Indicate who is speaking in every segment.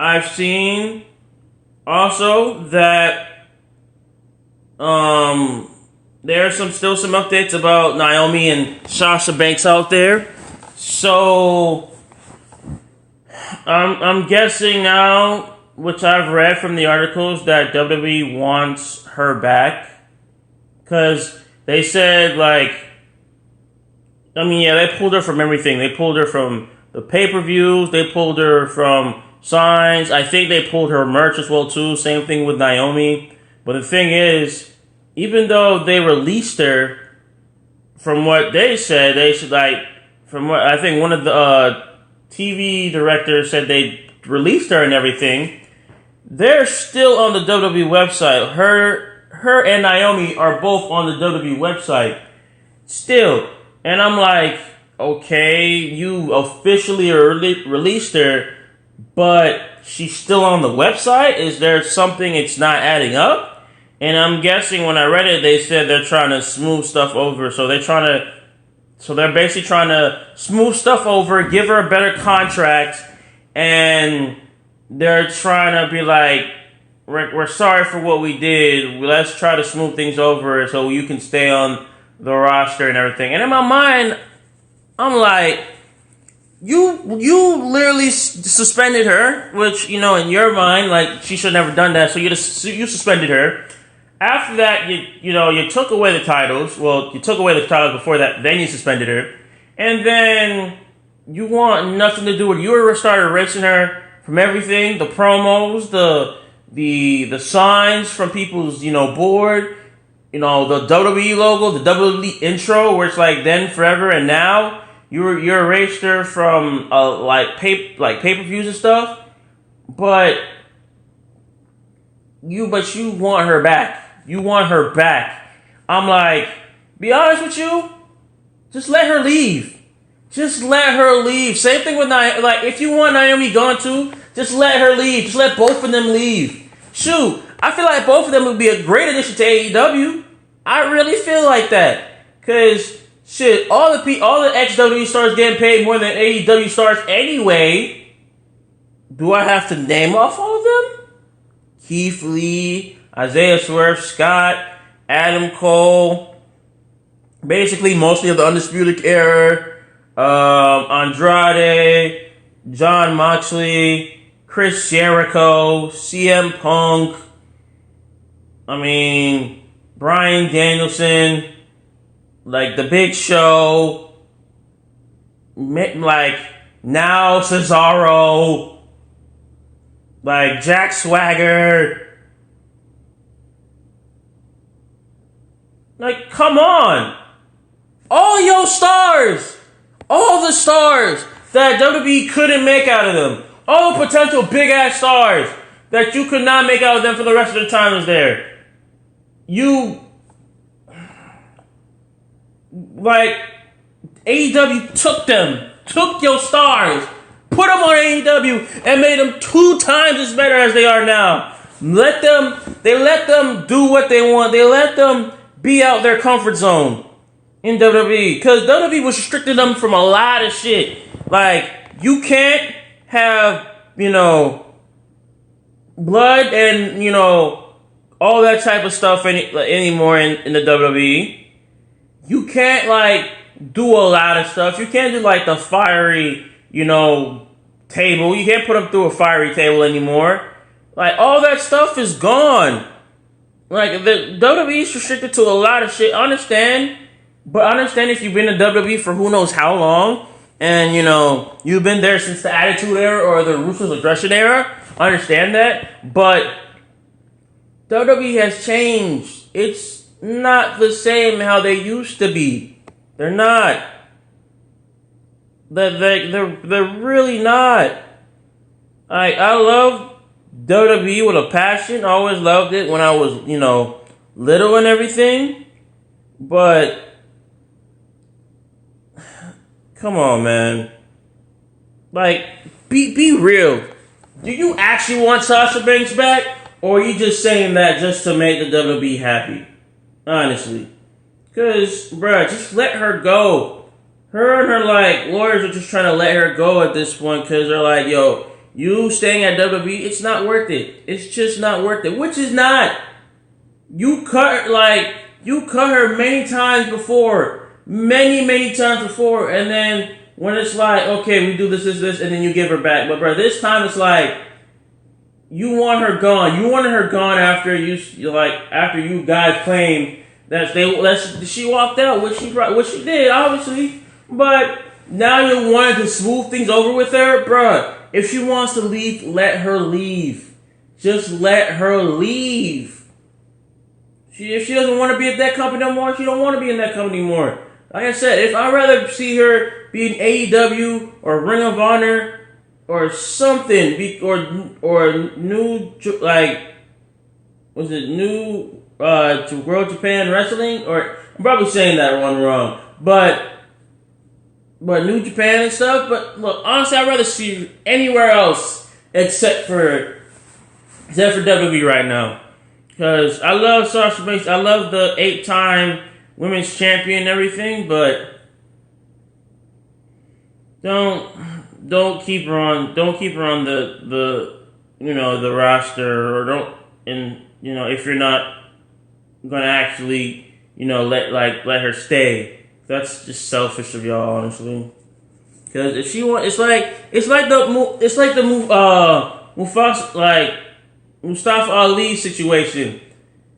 Speaker 1: I've seen also that there are still some updates about Naomi and Sasha Banks out there. So I'm guessing now, which I've read from the articles, that WWE wants her back. Because they said, they pulled her from everything. They pulled her from the pay-per-views. They pulled her from signs. I think they pulled her merch as well, too. Same thing with Naomi. But the thing is, even though they released her, from what they said, from what I think one of the TV directors said they released her and everything, they're still on the WWE website. Her and Naomi are both on the WWE website still. And I'm like, okay, you officially released her, but she's still on the website? Is there something it's not adding up? And I'm guessing when I read it, they said they're trying to smooth stuff over. So they're basically trying to smooth stuff over, give her a better contract, and they're trying to be like, we're sorry for what we did. Let's try to smooth things over so you can stay on the roster and everything. And in my mind, I'm like, you literally suspended her, which, in your mind, she should have never done that. So you suspended her. After that, you took away the titles. Well, you took away the titles before that. Then you suspended her, and then you want nothing to do with. You started erasing her from everything. The promos, the signs from people's board. The WWE logo, the WWE intro, where it's like then, forever, and now. You erased her from pay-per-views and stuff, but you want her back. You want her back. I'm like, be honest with you, just let her leave. Just let her leave. Same thing with Naomi. If you want Naomi gone too, just let her leave. Just let both of them leave. Shoot, I feel like both of them would be a great addition to AEW. I really feel like that. Cause shit, all the ex-WWE stars getting paid more than AEW stars anyway. Do I have to name off all of them? Keith Lee, Isaiah Swerve Scott, Adam Cole, basically mostly of the Undisputed Era, Andrade, Jon Moxley, Chris Jericho, CM Punk, Bryan Danielson, The Big Show, now Cesaro, Jack Swagger. Come on. All your stars. All the stars that WWE couldn't make out of them. All the potential big-ass stars that you could not make out of them for the rest of the time is there. AEW took your stars, put them on AEW, and made them 2 times as better as they are now. They let them do what they want. They let them be out their comfort zone in WWE. Because WWE was restricting them from a lot of shit. You can't have, blood and, all that type of stuff anymore in the WWE. You can't, do a lot of stuff. You can't do, the fiery, table. You can't put them through a fiery table anymore. All that stuff is gone. The WWE is restricted to a lot of shit. Understand if you've been in WWE for who knows how long, and, you've been there since the Attitude Era or the Ruthless Aggression Era. Understand that. But WWE has changed. It's not the same how they used to be. They're not. They're really not. I love WWE with a passion. I always loved it when I was, little and everything. But come on, man. Be real. Do you actually want Sasha Banks back? Or are you just saying that just to make the WWE happy? Honestly. Because, bruh, just let her go. Her and her, lawyers are just trying to let her go at this point because they're like, yo, you staying at WWE, it's not worth it. It's just not worth it. Which is not. You cut her many times before. Many times before. And then when it's like, okay, we do this, and then you give her back. But bro, this time it's like, you want her gone. You wanted her gone after after you guys claimed that she walked out, which she did, obviously. But now you wanted to smooth things over with her, bruh. If she wants to leave, let her leave. Just let her leave. If she doesn't want to be at that company no more, she don't want to be in that company anymore. Like I said, if I'd rather see her be in AEW or Ring of Honor or something, or new to World Japan Wrestling, or I'm probably saying that one wrong, but New Japan and stuff. But look, honestly, I'd rather see her anywhere else except for WWE right now. Because I love Sasha Banks. I love the 8-time women's champion and everything, but don't keep her on the roster, or if you're not gonna actually let her stay. That's just selfish of y'all, honestly. Because if she want, it's like Mustafa Ali situation.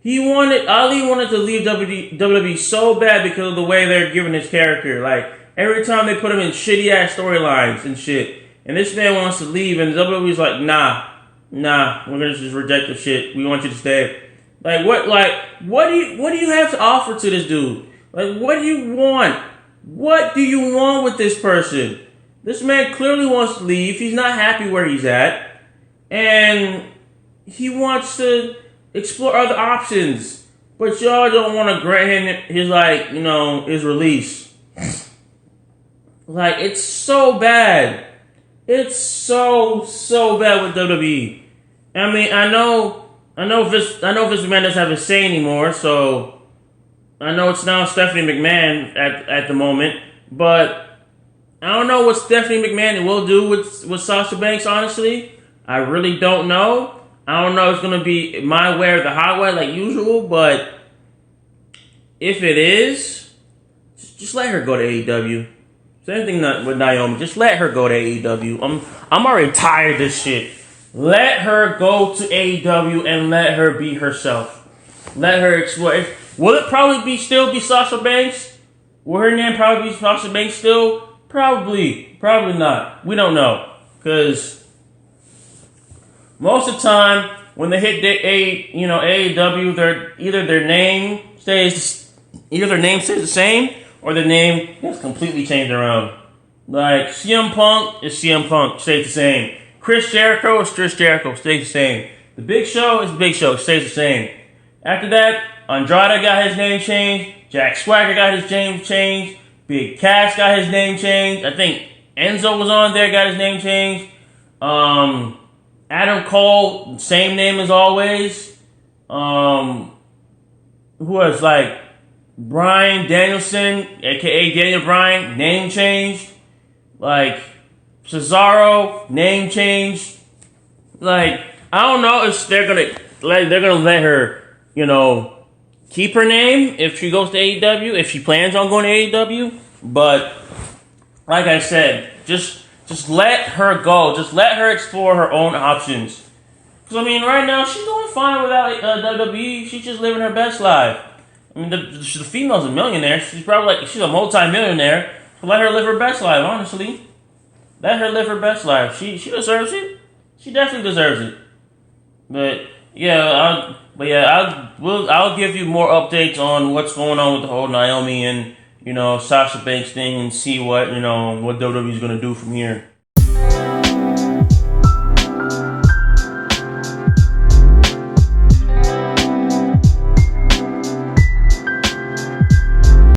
Speaker 1: Ali wanted to leave WWE so bad because of the way they're giving his character. Like, every time they put him in shitty ass storylines and shit. And this man wants to leave, and WWE's like, nah, we're gonna just reject the shit. We want you to stay. What do you have to offer to this dude? Like, what do you want? What do you want with this person? This man clearly wants to leave. He's not happy where he's at. And he wants to explore other options. But y'all don't want to grant him his release. Like, it's so bad. It's so bad with WWE. I mean, I know Vince McMahon doesn't have a say anymore, so I know it's now Stephanie McMahon at the moment, but I don't know what Stephanie McMahon will do with Sasha Banks, honestly. I really don't know. I don't know if it's going to be my way or the highway like usual, but if it is, just let her go to AEW. Same thing with Naomi. Just let her go to AEW. I'm already tired of this shit. Let her go to AEW and let her be herself. Let her explore. Will it still be Sasha Banks? Will her name probably be Sasha Banks still? Probably not. We don't know, because most of the time when they hit AEW, their name stays the same, or their name gets completely changed around. Like, CM Punk is CM Punk, stays the same. Chris Jericho is Chris Jericho, stays the same. The Big Show is Big Show, stays the same. After that, Andrade got his name changed. Jack Swagger got his name changed. Big Cass got his name changed. I think Enzo was on there, got his name changed. Adam Cole, same name as always. Who was Bryan Danielson, aka Daniel Bryan, name changed. Like, Cesaro, name changed. Like, I don't know if they're gonna let her, keep her name if she goes to AEW, if she plans on going to AEW. But like I said, just let her go. Just let her explore her own options. Because, I mean, right now she's doing fine without WWE. She's just living her best life. I mean, the female's a millionaire. She's a multi-millionaire. So let her live her best life, honestly. Let her live her best life. She deserves it. She definitely deserves it. But I'll give you more updates on what's going on with the whole Naomi and Sasha Banks thing, and see what WWE is gonna do from here.